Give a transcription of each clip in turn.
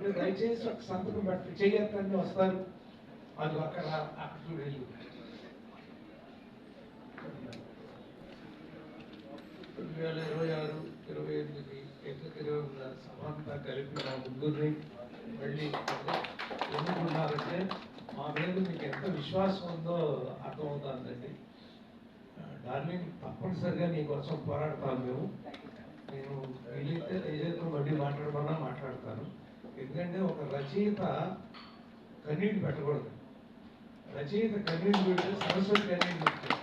ఉంటే దయచేసి ఒక సంతకం పెట్టి చేయొద్దని వస్తారు. అది అక్కడ అక్కడ చూడండి. 2026-28 ఎన్నికల సభంతా కలిపి మా ముగ్గురిని మళ్ళీ ఎన్నుకున్నారంటే మా మీద మీకు ఎంత విశ్వాసం ఉందో అర్థమవుతుందండి. డార్లింగ్, తప్పనిసరిగా నీకోసం పోరాడతాను. నేను వీలైతే ఏదైతే మళ్ళీ మాట్లాడమన్నా మాట్లాడతాను. ఎందుకంటే ఒక రచయిత కన్నీళ్ళు పెట్టకూడదు. రచయిత కన్నీళ్ళు పెడితే సరస్వతి కన్నీళ్ళు పెడుతుంది.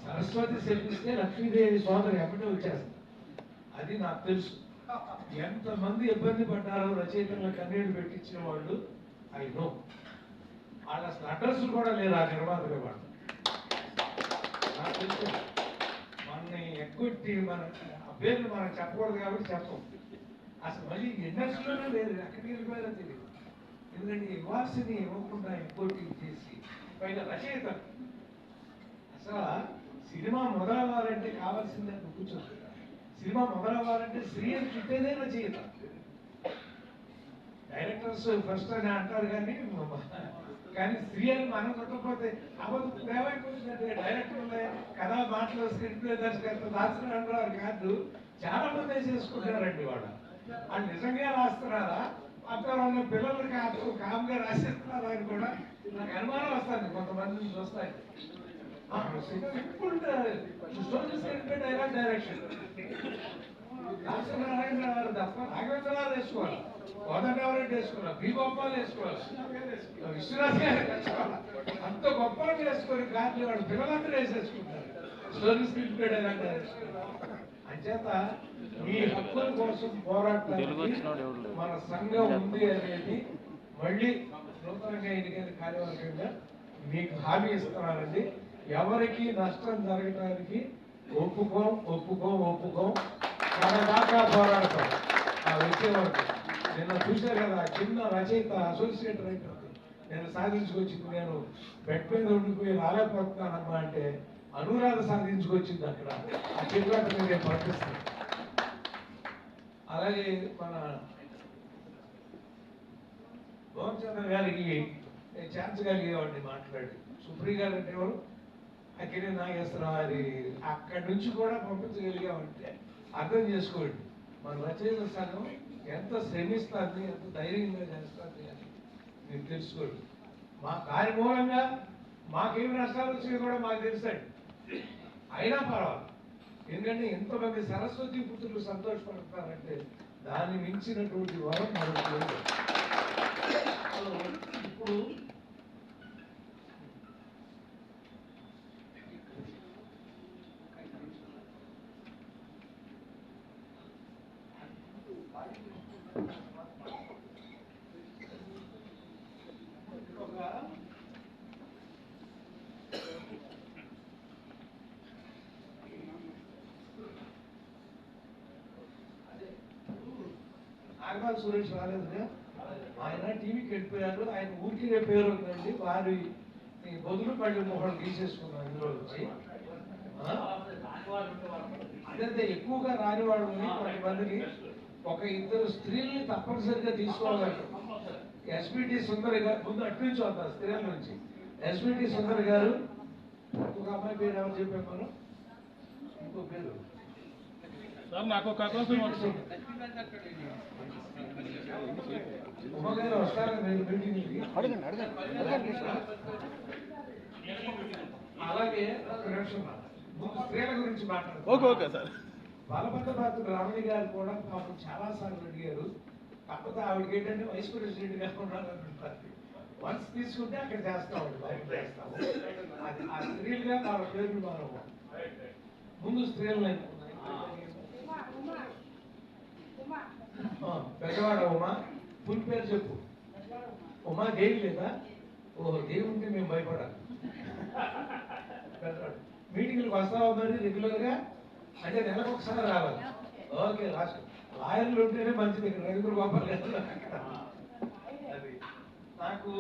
సరస్వతి శిల్పిస్తే లక్ష్మీదేవి సోదరు ఎప్పటి వచ్చేస్తుంది. అది నాకు తెలుసు. ఎంతమంది ఇబ్బంది పడ్డారో రచయితలను కన్నీళ్ళు పెట్టించిన వాళ్ళు ఐ నో. వాళ్ళ అసలు అడ్రస్ కూడా లేరు ఆ నిర్మాతలు వాళ్ళు. నాకు తెలుసు. మనని ఎగ్గొట్టి మన ఆ పేర్లు మనం చెప్పకూడదు కాబట్టి చెప్పం. అసలు మళ్ళీ ఇండస్ట్రీలోనే లేదు, ఎక్కడికి వెళ్ళిపోయారో తెలియదు. ఎందుకంటే ఇవ్వాల్సింది ఇవ్వకుండా ఎగ్గొట్టి చేసి పైన రచయిత అసలు సినిమా మొదలవ్వాలంటే కావాల్సిందే కూర్చోదు. సినిమా మొదలవ్వాలంటే స్త్రీని చుట్టేదే రచయిత. డైరెక్టర్స్ ఫస్ట్ అని అంటారు కానీ స్త్రీ అని మనం చుట్టకపోతే అబద్ధం ఏమైపోతుందంటే డైరెక్టర్లే కథా మాటలు స్క్రిప్ట్ ప్లే దర్శకత్వం రాస్తున్నారు కాదు, చాలా మంది చేసుకుంటారండి. వాళ్ళు నిజంగా రాస్తున్నారా అక్కడ ఉన్న పిల్లలకి కామ్గా రాసేస్తున్నారా అని కూడా నాకు అనుమానం వస్తుంది. కొంతమందిని చూస్తాయి. సింపుల్ డైలాగ్ డైరెక్షన్ నారాయణ గారు తప్ప రాఘవేంద్రరావు వేసుకోవాలి, కోదండరావు వేసుకోవాలి, బి గోపాల్ వేసుకోవాలి, విశ్వనాథ్ గారు వేసుకోవాలి. అంత గొప్ప వేసుకొని గాలి వాడు పిల్లలందరూ వేసేసుకుంటారు. Story script dialogue direction. అంచేత మీ హక్కుల కోసం పోరాటానికి మన సంఘం ఉంది అనేది మళ్ళీ నూతనంగా ఎన్నికైన కార్యవర్గంగా మీకు హామీ ఇస్తున్నానండి. ఎవరికి నష్టం జరగడానికి ఒప్పుకోం దాకా పోరాడతాం. ఆ వచ్చే వరకు నిన్న చూశారు కదా, చిన్న రచయిత అసోసియేట్ రైటర్ నేను సాధించుకొచ్చింది. నేను బెడ్ మీద ఉండిపోయి రాలేకపోతున్నానమ్మా అంటే అనురాధ సాధించుకొచ్చింది అక్కడ. ఆ చిత్రాట నేను పంపిస్తాను. అలాగే మన భువనచంద్ర గారికి ఛాన్స్ కలిగేవాడిని మాట్లాడి. సుప్రియ గారు అంటే ఎవరు, అక్కడే నాగేశ్వరరావు గారి అక్కడి నుంచి కూడా పంపించగలిగామంటే అర్థం చేసుకోండి మన రచయిత సంఘం ఎంత శ్రమిస్తుంది, ఎంత ధైర్యంగా చేస్తుంది అని మీరు తెలుసుకోండి. మా కార్య మూలంగా మాకేమి నష్టాలు వచ్చినాయి కూడా మాకు తెలుసండి. అయినా పర్వాలేదు. ఎందుకంటే ఎంతమంది సరస్వతి పుత్రులు సంతోషపడుతున్నారంటే దాన్ని మించినటువంటి వరం మనకు లేదు. ఇప్పుడు నాగబాల్ సురేష్ రాలేదుగా, ఆయన టీవీకి వెళ్ళిపోయారు. ఆయన ఊరికి పేరు ఉందండి. వారి బదులు మళ్ళీ మొహం తీసేసుకున్నాం ఇందులో వచ్చి. అదంతే ఎక్కువగా రాని వాళ్ళు కొంతమందిని ఒక ఇద్దరు స్త్రీల్ని తప్పనిసరిగా తీసుకోవాలండి. ఎస్పీటీ సుందరి గారు ముందు అటు నుంచి వస్తారు స్త్రీల నుంచి. ఎస్పీటీ సుందరి గారు, ఒక అమ్మాయి పేరు ఎవరు చెప్పాను, ఇంకో పేరు ఉమ్మగారు వస్తారా మీరు మీటింగ్కి? అలాగే ఒక నిమిషం ముందు స్త్రీల గురించి మాట్లాడుతారు. బలభద్రబాద్రు రమణి గారు కూడా పాపం చాలా సార్లు అడిగారు. కాకపోతే ఆవిడకి ఏంటంటే వైస్ ప్రెసిడెంట్ గా ఉండాలంటారు. వన్స్ తీసుకుంటే అక్కడ చేస్తాము, చేస్తాము. అది ఆ స్త్రీలుగా వాళ్ళ పేర్లు మనం ముందు స్త్రీలు పెద్దవాడ ఉమా, ఫుల్ పేరు చెప్పు. ఉమా దేవి లేదా? ఓహో, దేవి ఉంటే మేము భయపడాలి. మీటింగ్లకు వస్తా మరి రెగ్యులర్ గా, అంటే నెలకు ఒకసారి రావాలి. ఓకే, రాష్ట్ర లాయర్లు ఉంటేనే మంచిది. ఇక్కడ రైతులు గోపాల్ గారు అది నాకు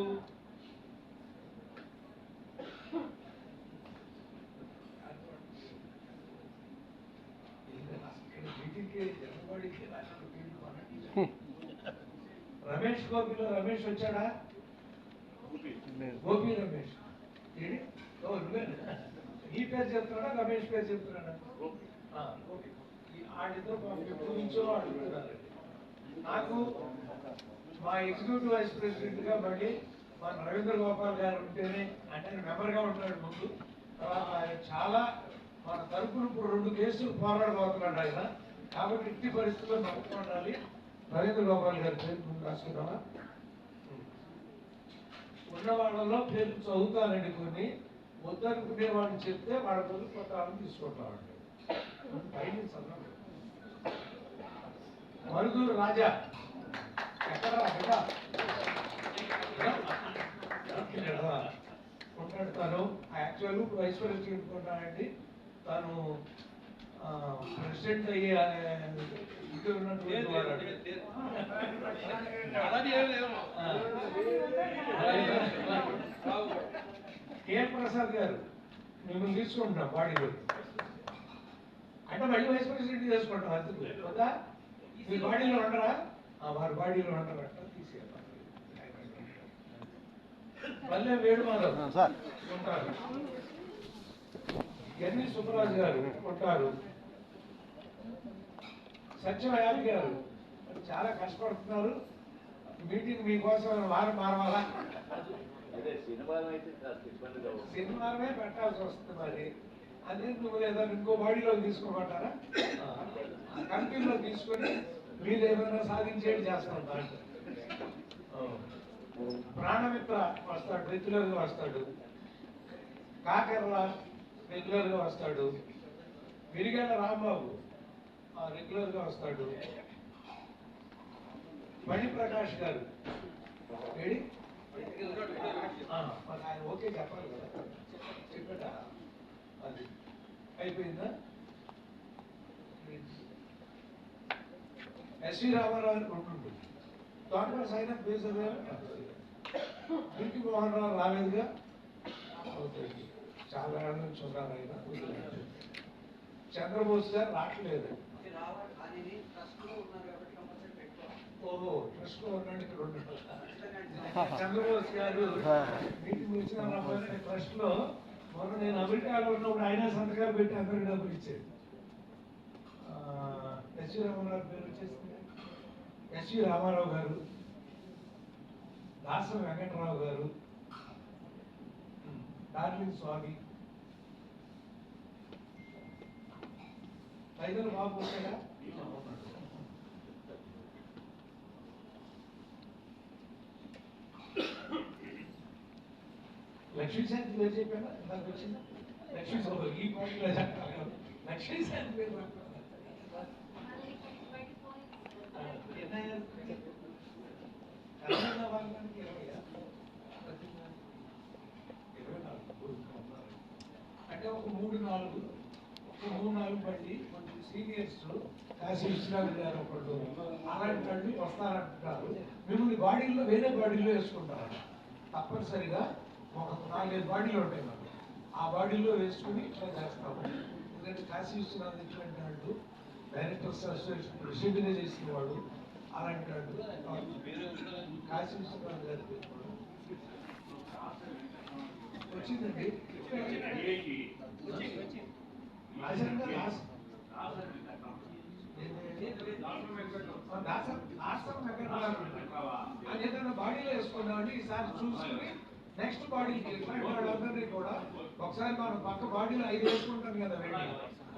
మీటింగ్కి జనవాడికి రమేష్ గోపిలో రమేష్ వచ్చాడా? గోపి రమేష్ ఏడి? ఓ నువ్వేనా? ఈ పేరు చెప్తున్నాడా రమేష్ పేరు చెప్తున్నాడా? గోపి. ఆడిద్దరు ఎప్పుడు నుంచో అడుగుతున్నారు. నాకు మా ఎగ్జిక్యూటివ్ వైస్ ప్రెసిడెంట్ గా మళ్ళీ మన రవీంద్ర గోపాల్ గారు ఉంటేనే, అంటే మెంబర్ గా ఉంటాడు ముందు, తర్వాత ఆయన చాలా మన తరపున ఇప్పుడు 2 కేసులు పోరాడబోతున్నాడు ఆయన. కాబట్టి ఇట్టి పరిస్థితుల్లో నమ్మకం ఉండాలి. రవీంద్ర గోపాల్ గారి పేరు ముందు రాసుకున్నావా? ఉన్న వాళ్ళలో పేర్లు చదువుతానండి, కొన్ని వద్దనుకునే వాళ్ళు చెప్తే వాళ్ళ బదులు కొత్త వాళ్ళని తీసుకుంటామండి. మరుదూరు రాజా ఎక్కడ ఉంటాడు తను. యాక్చువల్ వైస్ ప్రెసిడెంట్ ఉంటాడండి తను. ప్రెసిడెంట్ అయ్యి ఇక్కడ ఉన్నటువంటి వాడు కేఎం ప్రసాద్ గారు మిమ్మల్ని తీసుకుంటున్నాం బాడీలో. అంటే మళ్ళీ వైస్ ప్రెసిడెంట్ చేసుకుంటాం. అందుకు కదా మీ బాడీలో ఉండరా? వారి బాడీలో ఉండరట, తీసేయాలి. మళ్ళీ వేడుమాధవ్ ఉంటారు. ఎన్ని సుబ్బరాజు గారు ఉంటారు. సత్యవయాలి గారు చాలా కష్టపడుతున్నారు. మీటింగ్ మీకోసం వారం మారవాలా? సినిమానే పెట్టాల్సి వస్తుంది. మరి అదే నువ్వు లేదా ఇంకో బాడీలో తీసుకోమంటారా? కంపెనీలో తీసుకొని మీరు ఏమైనా సాధించేది చేస్తాం. దాంట్లో ప్రాణమిత్ర వస్తాడు, రెగ్యులర్ గా వస్తాడు. కాకర్ల రెగ్యులర్ గా వస్తాడు. విరిగేళ్ళ రాంబాబు రెగ్యులర్ గా వస్తాడు. మణి ప్రకాష్ గారు ఏడి? ఆయన ఓకే చెప్పాలి కదా, చెప్పాడా? అది అయిపోయిందా? ఎస్వి రామారావు ఉంటుండు. తోటలో సైన్ బేసగా దుర్కి మోహన్ రావు రాలేదుగా. చాలా ఏళ్ళ నుంచి ఉన్నారు ఆయన. చంద్రబోస్ గారు రావట్లేదు. ఓహో, ట్రస్ట్ లో ఉన్నాడు. ఇక్కడ ఉన్నాడు చంద్రబోస్ గారు. మీటింగ్ వచ్చిన ట్రస్ట్ లో మొన్న నేను అమెరికాలో ఉన్నప్పుడు ఆయన సంతకాలు పెట్టి అందరికి డబ్బులు ఇచ్చేది. ఎస్వి రామారావు పేరు వచ్చేసింది. ఎస్వి రామారావు గారు, దాస వెంకటరావు గారు, డార్లింగ్ స్వామి, రైతులు బాబు వచ్చాడా? లక్ష్మీశాంతి పేరు చెప్పాడా? నాకు వచ్చిందా? లక్ష్మీ ఈ పాయింట్లో లక్ష్మీశాంతి పేరు అంటే ఒక 3-4 బట్టి కొంచెం సీనియర్స్ కాశీ విశ్వనాథ్ గారు ఒకళ్ళు అలాంటి వాళ్ళు వస్తారంటున్నారు. మిమ్మల్ని బాడీల్లో వేరే బాడీలో వేసుకుంటారు. తప్పనిసరిగా ఒక 4-5 బాడీలు ఉంటాయి మాకు. ఆ బాడీలో వేసుకుని ఇట్లా చేస్తాము. ఎందుకంటే కాశీ విశ్వనాథ్ ఇటువంటి వాళ్ళు డైరెక్టర్స్ అసోసియేషన్ ప్రెసిడెంట్గా చేసిన వాడు. అలాంటి వాళ్ళు కాశీ విశ్వనాథ్ గారి వచ్చిందండి. ఏదైనా బాడీలో వేసుకున్నామండి. ఈసారి చూసుకుని నెక్స్ట్ బాడీకి వాళ్ళందరినీ కూడా ఒకసారి మనం పక్క బాడీలో 5 వేసుకుంటాం కదా వెళ్ళి,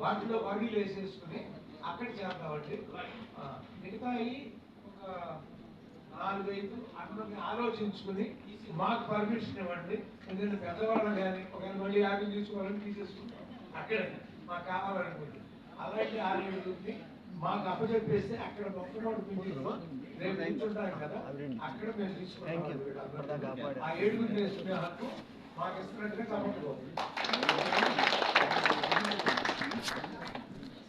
వాటిలో బాడీలు వేసేసుకుని అక్కడ చేద్దామండి. మిగతా ఒక 4-5 అక్కడ ఆలోచించుకుని మాకు పర్మిషన్ ఇవ్వండి. ఎందుకంటే పెద్దవాళ్ళు కానీ ఒకవేళ మళ్ళీ 50 తీసుకోవాలని తీసేసుకుంటాం. అక్కడే మాకు కావాలనుకుంది. అలాంటి 6-7 మాకు అప్పచెప్పేస్తే అక్కడ మొక్కనోడు పిల్లలు రేపు కూర్చుంటాం కదా, అక్కడ మేము తీసుకుంటాం. ఆ 7 వేసుకునే హక్కు మాకు ఇస్తున్నట్టుగా తప్పదు.